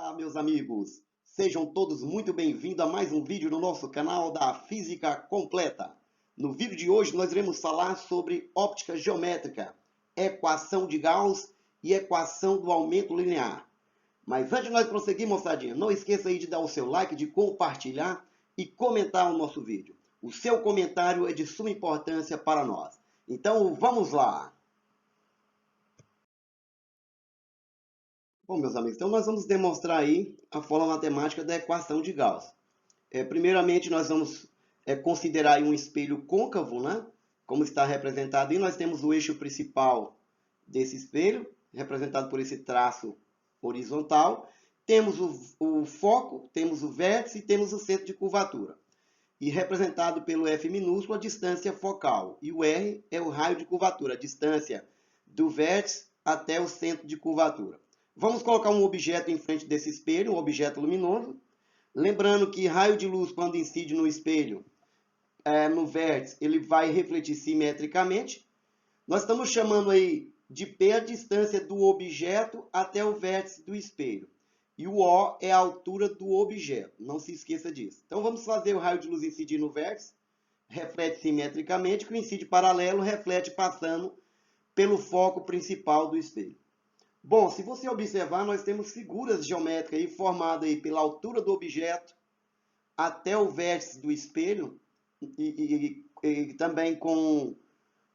Olá, meus amigos! Sejam todos muito bem-vindos a mais um vídeo no nosso canal da Física Completa. No vídeo de hoje nós iremos falar sobre óptica geométrica, equação de Gauss e equação do aumento linear. Mas antes de nós prosseguir, moçadinha, não esqueça aí de dar o seu like, de compartilhar e comentar o nosso vídeo. O seu comentário é de suma importância para nós. Então, vamos lá! Bom, meus amigos, então nós vamos demonstrar aí a fórmula matemática da equação de Gauss. Primeiramente, nós vamos considerar aí um espelho côncavo, né? Como está representado aí, nós temos o eixo principal desse espelho, representado por esse traço horizontal. Temos o foco, temos o vértice e temos o centro de curvatura. E representado pelo F minúsculo, a distância focal. E o R é o raio de curvatura, a distância do vértice até o centro de curvatura. Vamos colocar um objeto em frente desse espelho, um objeto luminoso. Lembrando que raio de luz, quando incide no espelho, no vértice, ele vai refletir simetricamente. Nós estamos chamando aí de P a distância do objeto até o vértice do espelho. E o O é a altura do objeto. Não se esqueça disso. Então vamos fazer o raio de luz incidir no vértice. Reflete simetricamente, que o incide paralelo reflete passando pelo foco principal do espelho. Bom, se você observar, nós temos figuras geométricas aí formadas aí pela altura do objeto até o vértice do espelho e também com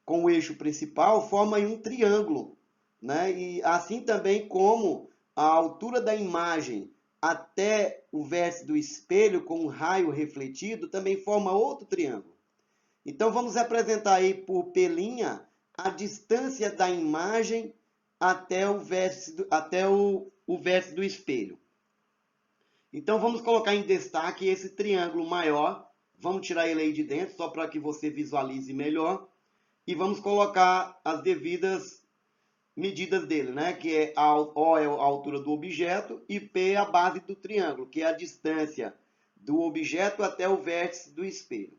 o eixo principal, forma aí um triângulo, né? E assim também como a altura da imagem até o vértice do espelho com um raio refletido também forma outro triângulo. Então vamos representar aí por P' a distância da imagem até o vértice do espelho. Então vamos colocar em destaque esse triângulo maior. Vamos tirar ele aí de dentro, só para que você visualize melhor. E vamos colocar as devidas medidas dele, né? Que é O é a altura do objeto e P é a base do triângulo, que é a distância do objeto até o vértice do espelho.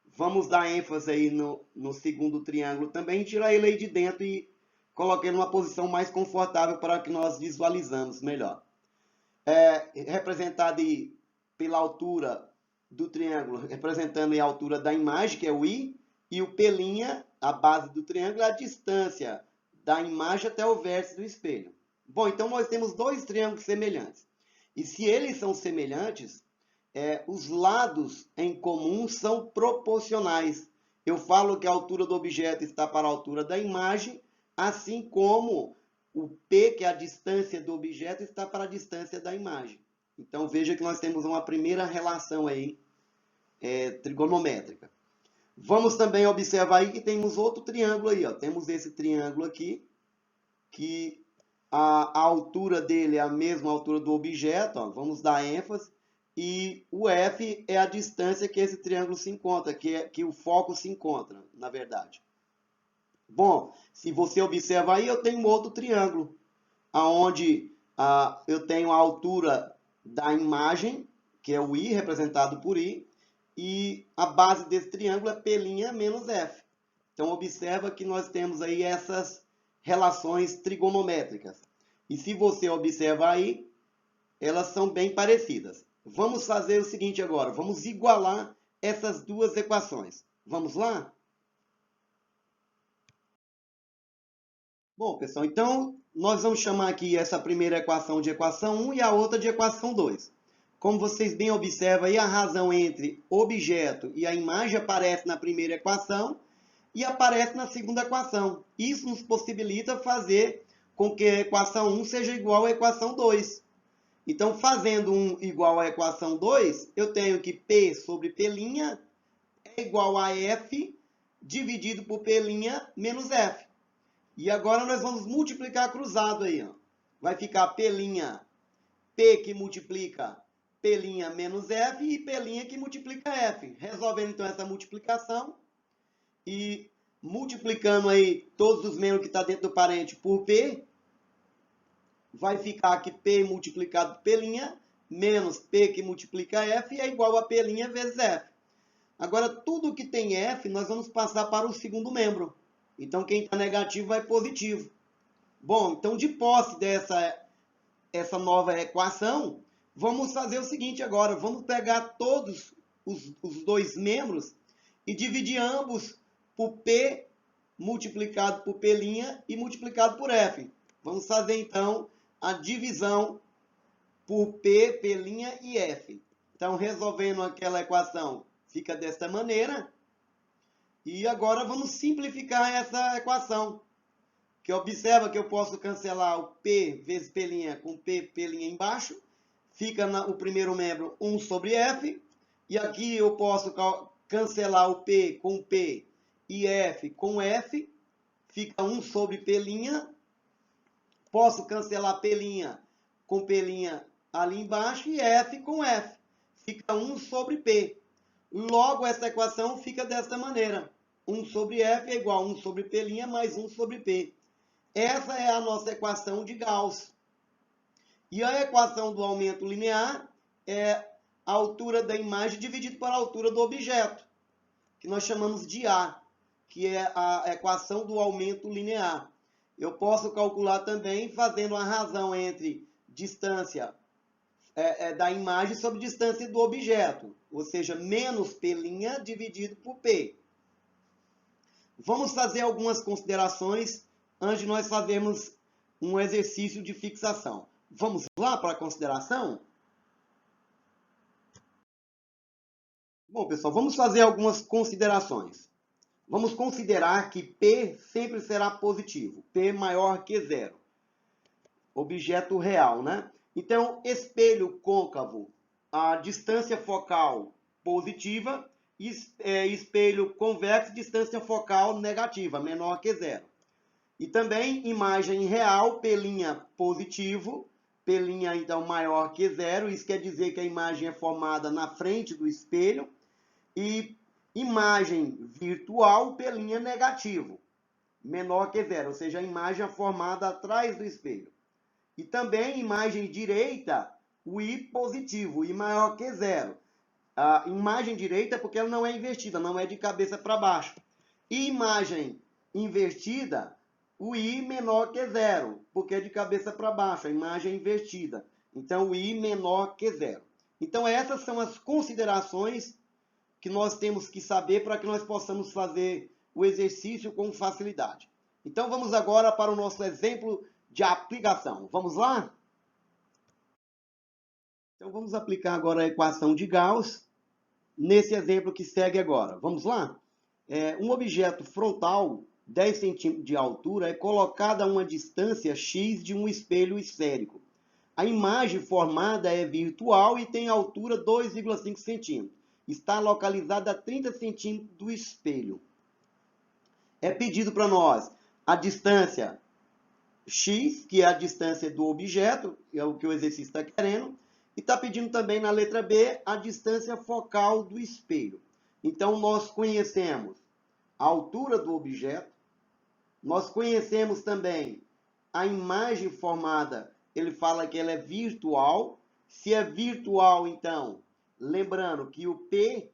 Vamos dar ênfase aí no segundo triângulo também, tirar ele aí de dentro e coloquei numa posição mais confortável para que nós visualizamos melhor. Representado aí pela altura do triângulo, representando aí a altura da imagem, que é o I, e o P', a base do triângulo, é a distância da imagem até o vértice do espelho. Bom, então nós temos dois triângulos semelhantes. E se eles são semelhantes, os lados em comum são proporcionais. Eu falo que a altura do objeto está para a altura da imagem, assim como o P, que é a distância do objeto, está para a distância da imagem. Então veja que nós temos uma primeira relação aí, trigonométrica. Vamos também observar aí que temos outro triângulo aí, ó. Temos esse triângulo aqui, que a altura dele é a mesma altura do objeto, ó. Vamos dar ênfase. E o F é a distância que esse triângulo se encontra, que o foco se encontra, na verdade. Bom, se você observar aí, eu tenho um outro triângulo, onde eu tenho a altura da imagem, que é o I, representado por I, e a base desse triângulo é P' menos F. Então, observa que nós temos aí essas relações trigonométricas. E se você observar aí, elas são bem parecidas. Vamos fazer o seguinte agora, vamos igualar essas duas equações. Vamos lá? Bom, pessoal, então nós vamos chamar aqui essa primeira equação de equação 1 e a outra de equação 2. Como vocês bem observam aí, a razão entre objeto e a imagem aparece na primeira equação e aparece na segunda equação. Isso nos possibilita fazer com que a equação 1 seja igual à equação 2. Então, fazendo 1 igual à equação 2, eu tenho que P sobre P' é igual a F dividido por P' menos F. E agora nós vamos multiplicar cruzado aí, ó. Vai ficar P', P que multiplica P' menos F e P' que multiplica F. Resolvendo então essa multiplicação e multiplicando aí todos os membros que estão dentro do parente por P, vai ficar aqui P multiplicado por P' menos P que multiplica F é igual a P' vezes F. Agora, tudo que tem F, nós vamos passar para o segundo membro. Então, quem está negativo vai positivo. Bom, então, de posse essa nova equação, vamos fazer o seguinte agora, vamos pegar todos os dois membros e dividir ambos por P multiplicado por P' e multiplicado por F. Vamos fazer então a divisão por P, P' e F. Então, resolvendo aquela equação, fica desta maneira. E agora vamos simplificar essa equação. Que observa que eu posso cancelar o P vezes P' com P' embaixo. Fica o primeiro membro 1 sobre F. E aqui eu posso cancelar o P com P e F com F. Fica 1 sobre P'. Posso cancelar P' com P' ali embaixo e F com F. Fica 1 sobre P. Logo, essa equação fica desta maneira. 1 sobre F é igual a 1 sobre P' mais 1 sobre P. Essa é a nossa equação de Gauss. E a equação do aumento linear é a altura da imagem dividido por a altura do objeto, que nós chamamos de A, que é a equação do aumento linear. Eu posso calcular também fazendo a razão entre distância da imagem sobre distância do objeto, ou seja, menos P' dividido por P. Vamos fazer algumas considerações antes de nós fazermos um exercício de fixação. Vamos lá para a consideração? Bom, pessoal, vamos fazer algumas considerações. Vamos considerar que P sempre será positivo, P maior que zero. Objeto real, né? Então, espelho côncavo, a distância focal positiva, espelho convexo, distância focal negativa, menor que zero. E também imagem real, P' positivo, P' então maior que zero, isso quer dizer que a imagem é formada na frente do espelho, e imagem virtual, P' negativo, menor que zero, ou seja, a imagem é formada atrás do espelho. E também imagem direita, o I positivo, I maior que zero. A imagem direita é porque ela não é invertida, não é de cabeça para baixo. E imagem invertida, o I menor que zero, porque é de cabeça para baixo, a imagem é invertida. Então, o I menor que zero. Então, essas são as considerações que nós temos que saber para que nós possamos fazer o exercício com facilidade. Então, vamos agora para o nosso exemplo de aplicação. Vamos lá? Então, vamos aplicar agora a equação de Gauss nesse exemplo que segue agora. Vamos lá? Um objeto frontal, 10 centímetros de altura, é colocado a uma distância x de um espelho esférico. A imagem formada é virtual e tem altura 2,5 centímetros. Está localizada a 30 centímetros do espelho. É pedido para nós a distância x, que é a distância do objeto, é o que o exercício está querendo, e está pedindo também na letra B a distância focal do espelho. Então, nós conhecemos a altura do objeto, nós conhecemos também a imagem formada, ele fala que ela é virtual. Se é virtual, então, lembrando que o P'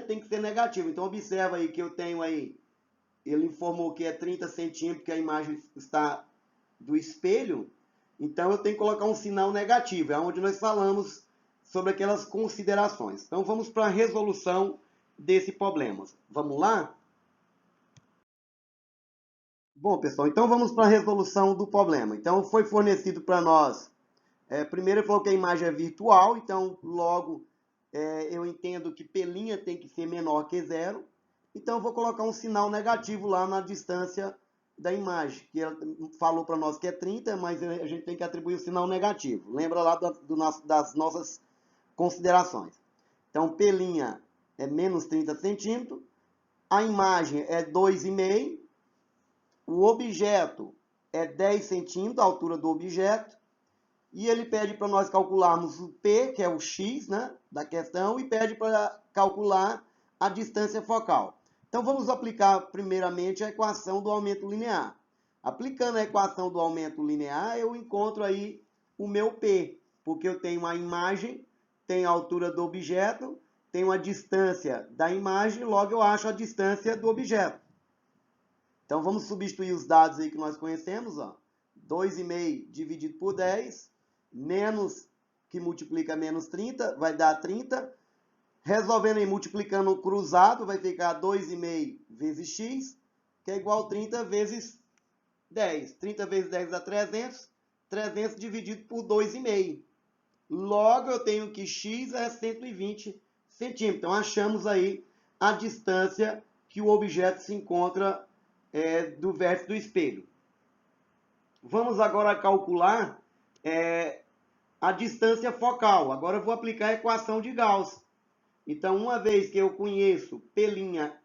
tem que ser negativo. Então, observa aí que eu tenho aí, ele informou que é 30 centímetros, que a imagem está do espelho. Então, eu tenho que colocar um sinal negativo, é onde nós falamos sobre aquelas considerações. Então, vamos para a resolução desse problema. Vamos lá? Bom, pessoal, então vamos para a resolução do problema. Então, foi fornecido para nós, primeiro ele falou que a imagem é virtual, então, logo, eu entendo que P' tem que ser menor que zero. Então, eu vou colocar um sinal negativo lá na distância da imagem, que ela falou para nós que é 30, mas a gente tem que atribuir o sinal negativo. Lembra lá das nossas considerações. Então, P' é menos 30 centímetros, a imagem é 2,5, o objeto é 10 centímetros, a altura do objeto, e ele pede para nós calcularmos o P, que é o X, né, da questão, e pede para calcular a distância focal. Então, vamos aplicar primeiramente a equação do aumento linear. Aplicando a equação do aumento linear, eu encontro aí o meu P, porque eu tenho a imagem, tenho a altura do objeto, tenho a distância da imagem, logo eu acho a distância do objeto. Então, vamos substituir os dados aí que nós conhecemos, ó. 2,5 dividido por 10, menos que multiplica menos 30, vai dar 30. Resolvendo aí, multiplicando o cruzado, vai ficar 2,5 vezes x, que é igual a 30 vezes 10. 30 vezes 10 dá 300. 300 dividido por 2,5. Logo, eu tenho que x é 120 centímetros. Então, achamos aí a distância que o objeto se encontra do vértice do espelho. Vamos agora calcular a distância focal. Agora eu vou aplicar a equação de Gauss. Então, uma vez que eu conheço P'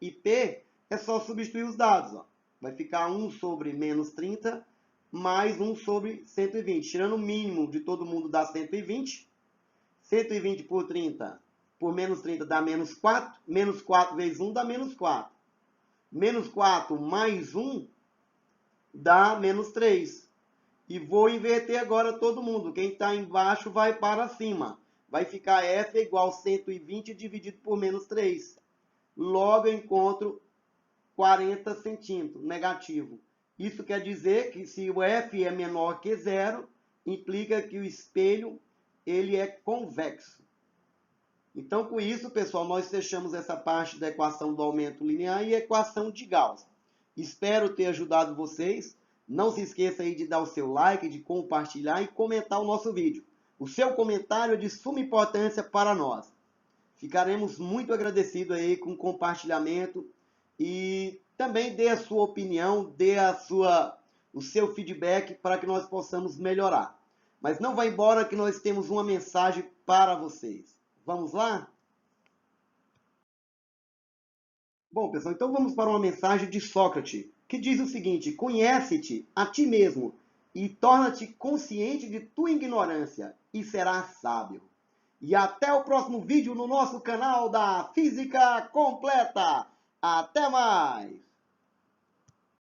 e P, é só substituir os dados. Ó. Vai ficar 1 sobre menos 30 mais 1 sobre 120. Tirando o mínimo de todo mundo dá 120. 120 por 30 por menos 30 dá menos 4. Menos 4 vezes 1 dá menos 4. Menos 4 mais 1 dá menos 3. E vou inverter agora todo mundo. Quem está embaixo vai para cima. Vai ficar F igual a 120 dividido por menos 3. Logo, eu encontro 40 centímetros, negativo. Isso quer dizer que se o F é menor que zero, implica que o espelho ele é convexo. Então, com isso, pessoal, nós fechamos essa parte da equação do aumento linear e a equação de Gauss. Espero ter ajudado vocês. Não se esqueça aí de dar o seu like, de compartilhar e comentar o nosso vídeo. O seu comentário é de suma importância para nós. Ficaremos muito agradecidos aí com o compartilhamento e também dê a sua opinião, dê o seu feedback para que nós possamos melhorar. Mas não vá embora que nós temos uma mensagem para vocês. Vamos lá? Bom, pessoal, então vamos para uma mensagem de Sócrates, que diz o seguinte: conhece-te a ti mesmo e torna-te consciente de tua ignorância e serás sábio. E até o próximo vídeo no nosso canal da Física Completa. Até mais!